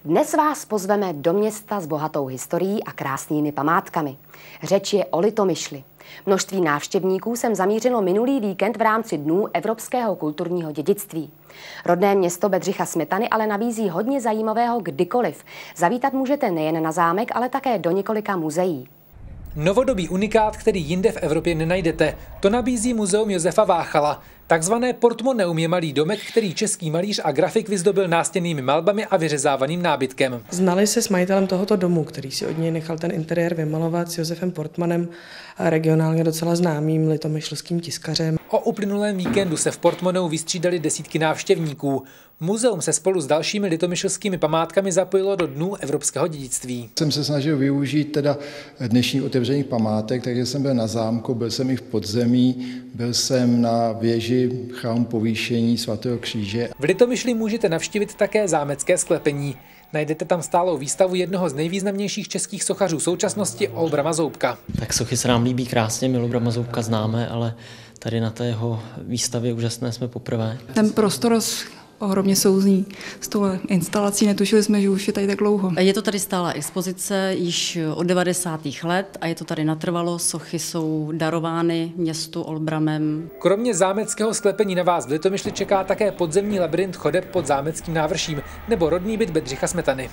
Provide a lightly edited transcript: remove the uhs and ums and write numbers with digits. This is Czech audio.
Dnes vás pozveme do města s bohatou historií a krásnými památkami. Řeč je o Litomyšli. Množství návštěvníků sem zamířilo minulý víkend v rámci Dnů evropského kulturního dědictví. Rodné město Bedřicha Smetany ale nabízí hodně zajímavého kdykoliv. Zavítat můžete nejen na zámek, ale také do několika muzeí. Novodobý unikát, který jinde v Evropě nenajdete, to nabízí muzeum Josefa Váchala. Takzvané Portmoneum je malý domek, který český malíř a grafik vyzdobil nástěnnými malbami a vyřezávaným nábytkem. Znali se s majitelem tohoto domu, který si od něj nechal ten interiér vymalovat, s Josefem Portmanem, regionálně docela známým litomyšlským tiskařem. O uplynulém víkendu se v Portmoneu vystřídali desítky návštěvníků. Muzeum se spolu s dalšími litomyšlskými památkami zapojilo do Dnů evropského dědictví. Jsem se snažil využít teda dnešních otevřených památek, takže jsem byl na zámku, byl jsem i v podzemí, byl jsem na věži chrámu Povýšení svatého kříže. V Litomyšli můžete navštívit také zámecké sklepení. Najdete tam stálou výstavu jednoho z nejvýznamnějších českých sochařů současnosti, Olbrama Zoubka. Tak sochy se nám líbí krásně, my Olbrama Zoubka známe, ale tady na té jeho výstavě úžasné jsme poprvé. Ten prostor ohromně souzní s tou instalací, netušili jsme, že už je tady tak dlouho. Je to tady stálá expozice již od 90. let a je to tady natrvalo. Sochy jsou darovány městu Olbramem. Kromě zámeckého sklepení na vás v Litomyšli čeká také podzemní labyrint chodeb pod zámeckým návrším nebo rodný byt Bedřicha Smetany.